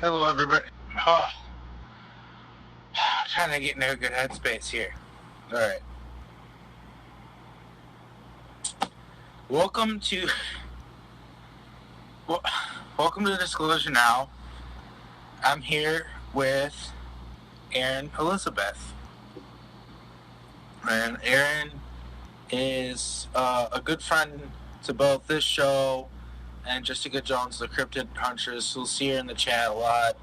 Hello, everybody. Oh, trying to get into a good headspace here. All right. Welcome to welcome to Disclosure Now. I'm here with Erin Elizabeth, and Erin is a good friend to both this show and Jessica Jones, the Cryptid Hunters. You'll see her in the chat a lot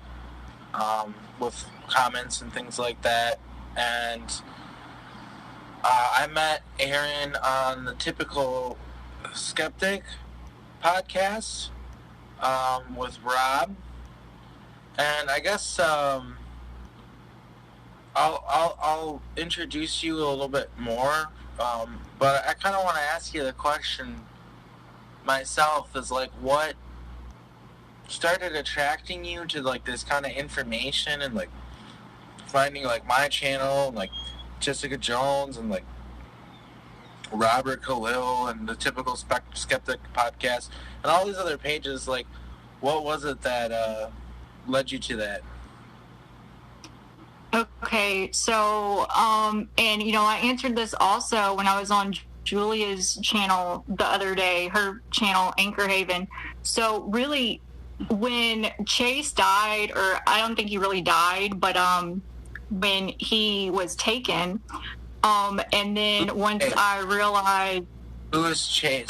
with comments and things like that. And I met Erin on the Typical Skeptic podcast with Rob, and I guess I'll introduce you a little bit more, but I kind of want to ask you the question myself is like, what started attracting you to like this kind of information and like finding like my channel and like Jessica Jones and like Robert Khalil and the Typical Skeptic podcast and all these other pages? Like, what was it that led you to that? Okay, so and I answered this also when I was on Julia's channel the other day, her channel Anchor Haven. So really, when Chase died, or I don't think he really died, but when he was taken, and then once I realized, Who is Chase?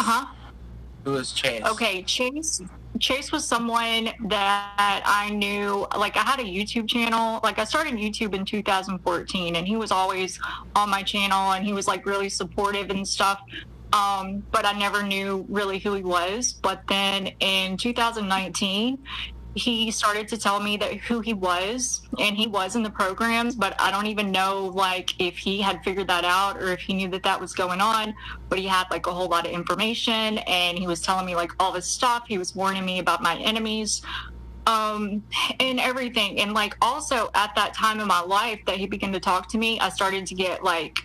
Who is Chase? Okay, Chase was someone that I knew. Like, I had a YouTube channel. Like, I started YouTube in 2014, and he was always on my channel, and he was like really supportive and stuff. But I never knew really who he was. But then in 2019, he started to tell me that who he was, and he was in the programs, but I don't even know like if he had figured that out or if he knew that that was going on. But he had like a whole lot of information, and he was telling me like all this stuff. He was warning me about my enemies, and everything. And like also at that time in my life that he began to talk to me, I started to get like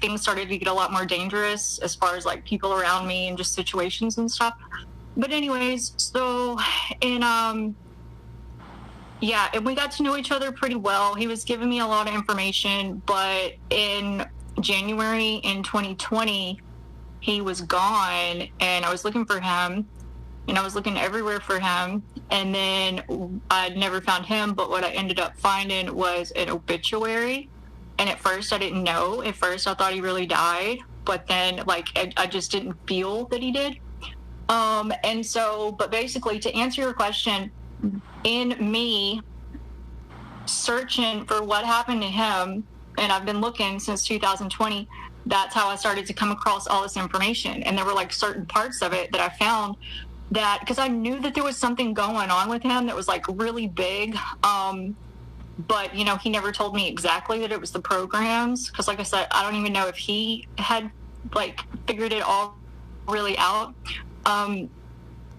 things started to get a lot more dangerous as far as like people around me and just situations and stuff. But anyways, so and we got to know each other pretty well. He was giving me a lot of information, but in January in 2020, he was gone, and I was looking for him, and I was looking everywhere for him, and then I never found him. But what I ended up finding was an obituary, and at first I didn't know. At first I thought he really died, but then like I just didn't feel that he did. And so, but basically, to answer your question, in me searching for what happened to him, and I've been looking since 2020, that's how I started to come across all this information. And there were like certain parts of it that I found that, because I knew that there was something going on with him that was like really big. But, he never told me exactly that it was the programs. Because like I said, I don't even know if he had like figured it all really out.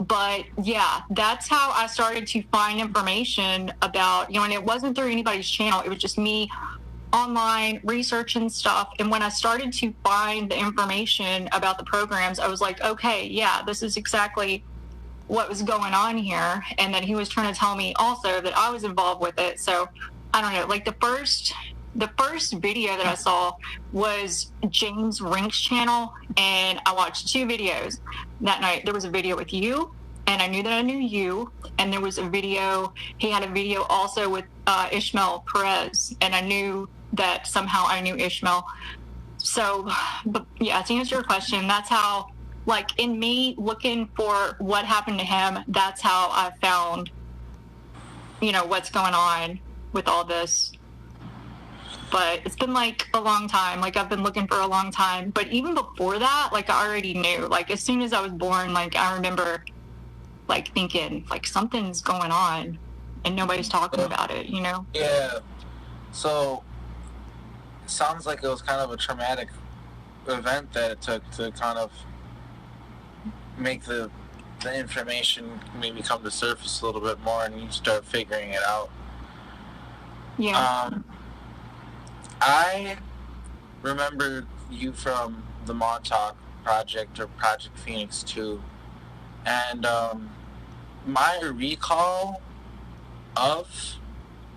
But yeah, that's how I started to find information about, and it wasn't through anybody's channel. It was just me online researching stuff. And when I started to find the information about the programs, I was like, okay, yeah, this is exactly what was going on here. And then he was trying to tell me also that I was involved with it. So I don't know, like the first video that I saw was James Rink's channel, and I watched 2 videos that night. There was a video with you, and I knew that I knew you, and there was he had a video also with Ishmael Perez, and I knew that somehow I knew Ishmael. So, but yeah, to answer your question, that's how, like, in me looking for what happened to him, that's how I found, what's going on with all this. But it's been like a long time. Like, I've been looking for a long time. But even before that, like, I already knew. Like, as soon as I was born, like, I remember like thinking like something's going on and nobody's talking about it, Yeah. So it sounds like it was kind of a traumatic event that it took to kind of make the information maybe come to surface a little bit more, and you start figuring it out. Yeah. I remember you from the Montauk Project, or Project Phoenix 2, and my recall of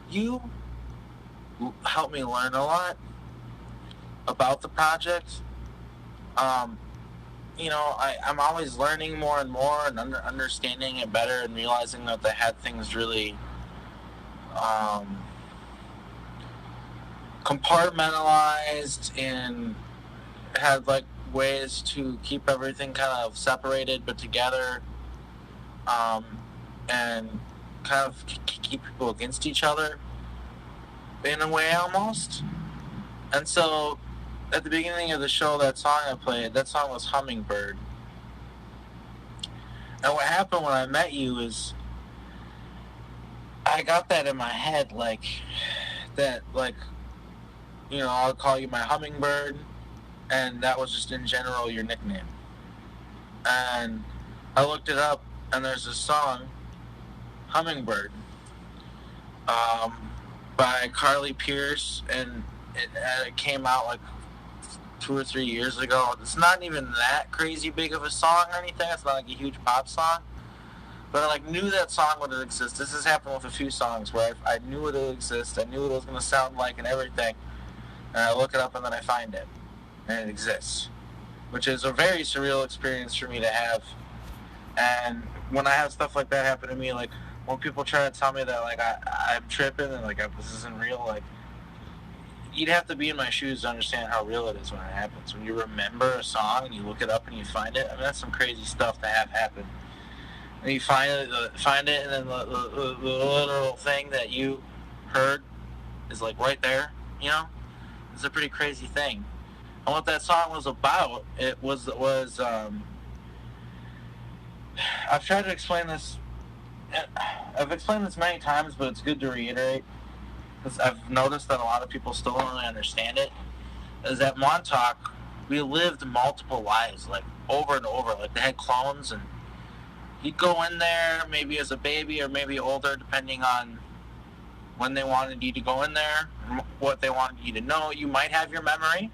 you helped me learn a lot about the project. Um, I'm always learning more and more and understanding it better and realizing that they had things really compartmentalized and had like ways to keep everything kind of separated but together, and kind of keep people against each other in a way almost. And so at the beginning of the show, that song I played, that song was Hummingbird. And what happened when I met you is I got that in my head, like, that, like, I'll call you my Hummingbird, and that was just in general your nickname. And I looked it up, and there's this song, Hummingbird, by Carly Pierce, and it came out like 2 or 3 years ago. It's not even that crazy big of a song or anything. It's not like a huge pop song, but I like knew that song would exist. This has happened with a few songs where I knew it would exist. I knew what it was going to sound like and everything, and I look it up and then I find it, and it exists, which is a very surreal experience for me to have. And when I have stuff like that happen to me, like when people try to tell me that like I'm tripping and like this isn't real, like you'd have to be in my shoes to understand how real it is when it happens. When you remember a song and you look it up and you find it, I mean that's some crazy stuff to have happen. And you find it, and then the literal thing that you heard is like right there. It's a pretty crazy thing. And what that song was about, it was I've tried to explain this. I've explained this many times, but it's good to reiterate because I've noticed that a lot of people still don't really understand it. Is that Montauk, we lived multiple lives, like over and over. Like they had clones, and you'd go in there maybe as a baby or maybe older, depending on when they wanted you to go in there, and what they wanted you to know. You might have your memory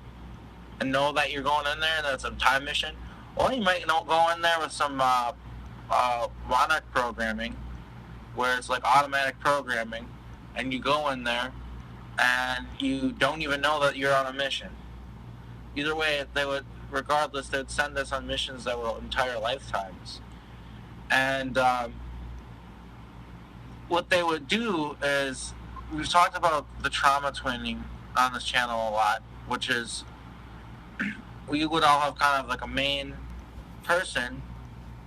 and know that you're going in there and that's a time mission, or you might go in there with some Montauk programming, where it's like automatic programming, and you go in there and you don't even know that you're on a mission. Either way, regardless, they'd send us on missions that were entire lifetimes. And what they would do is, we've talked about the trauma twinning on this channel a lot, which is we would all have kind of like a main person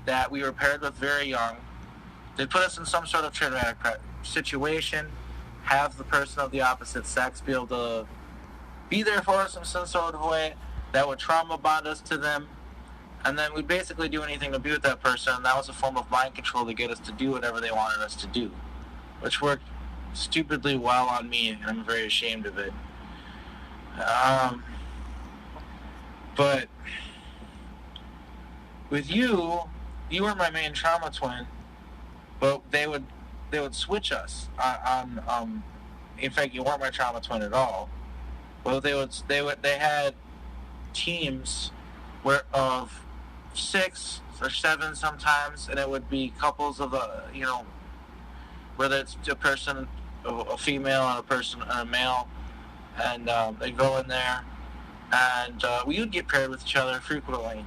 that we were paired with very young. They put us in some sort of traumatic situation, have the person of the opposite sex be able to be there for us in some sort of way that would trauma bond us to them, and then we'd basically do anything to be with that person, and that was a form of mind control to get us to do whatever they wanted us to do, which worked stupidly well on me, and I'm very ashamed of it. But with you were my main trauma twin, but they would switch us on in fact, you weren't my trauma twin at all. Well, they had teams of 6 or 7 sometimes, and it would be couples of whether it's a person, a female, and a person and a male, and they go in there, and we would get paired with each other frequently.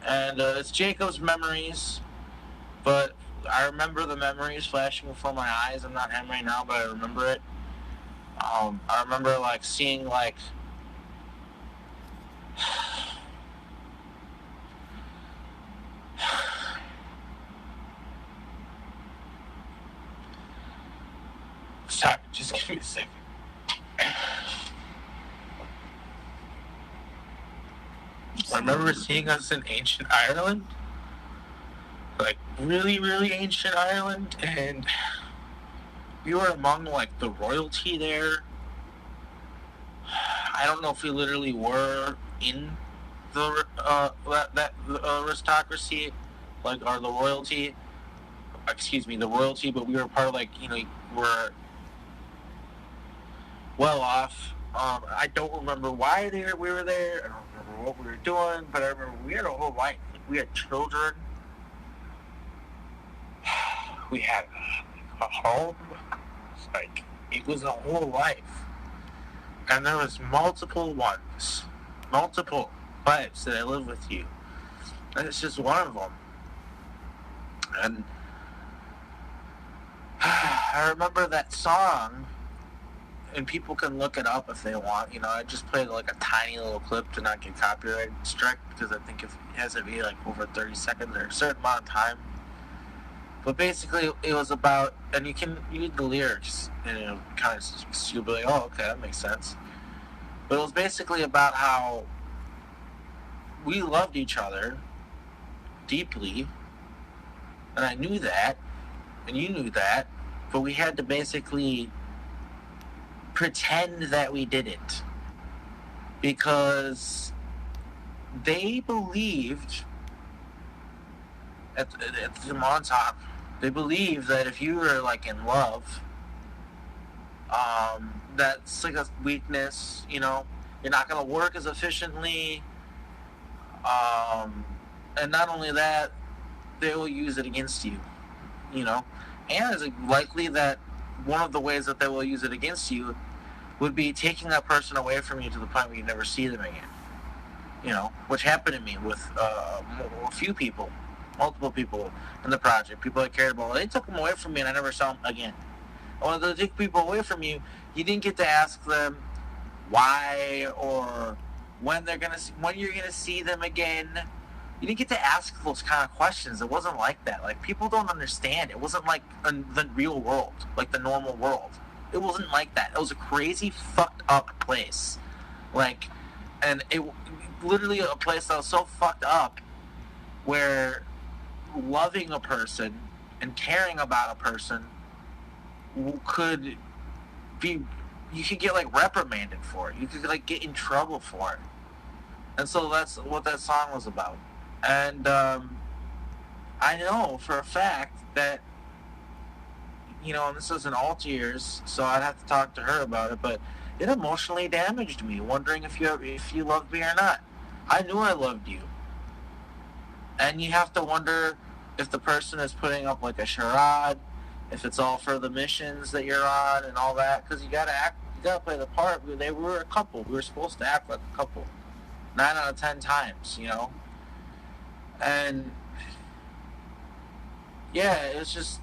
And it's Jacob's memories, but I remember the memories flashing before my eyes. I'm not him right now, but I remember it. I remember like seeing like sorry, just give me a second. I remember seeing us in ancient Ireland, like really, really ancient Ireland, and we were among like the royalty there. I don't know if we literally were in the aristocracy, like, or the royalty. Excuse me, the royalty, but we were part of like we're well off. I don't remember why we were there. I don't remember what we were doing, but I remember we had a whole life. Like, we had children. We had a home. It's like, it was a whole life. And there was multiple ones. Multiple lives that I lived with you. And it's just one of them. And I remember that song, and people can look it up if they want. You know, I just played like a tiny little clip to not get copyright struck, because I think if it has to be like over 30 seconds or a certain amount of time. But basically, it was about, and you can read the lyrics, and it'll kind of, you'll be like, oh, okay, that makes sense. But it was basically about how we loved each other deeply, and I knew that, and you knew that, but we had to basically pretend that we didn't, because they believed at the Montauk, they believed that if you were like in love, that's like a weakness. You know, you're not going to work as efficiently, and not only that, they will use it against you. You know, and is it likely that one of the ways that they will use it against you would be taking that person away from you to the point where you never see them again. You know, which happened to me with a few people, multiple people in the project, people I cared about. They took them away from me and I never saw them again. When they took people away from you, you didn't get to ask them why or when you're gonna see them again. You didn't get to ask those kind of questions. It wasn't like that. Like, people don't understand. It wasn't like the real world, like the normal world. It wasn't like that. It was a crazy, fucked up place. Like, and it literally a place that was so fucked up where loving a person and caring about a person could be, you could get like reprimanded for it. You could like get in trouble for it. And so that's what that song was about. And I know for a fact that, you know, and this isn't all tears, so I'd have to talk to her about it, but it emotionally damaged me, wondering if you loved me or not. I knew I loved you. And you have to wonder if the person is putting up like a charade, if it's all for the missions that you're on and all that, because you gotta play the part. They were a couple. We were supposed to act like a couple. 9 out of 10 times, you know? And yeah, it's just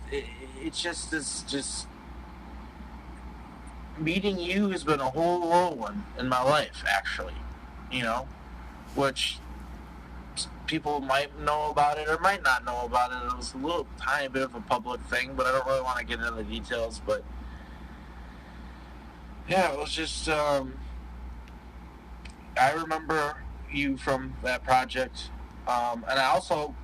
meeting you has been a whole whirlwind in my life, actually, you know, which people might know about it or might not know about it. It was a little tiny bit of a public thing, but I don't really want to get into the details. But yeah, it was just I remember you from that project, and I also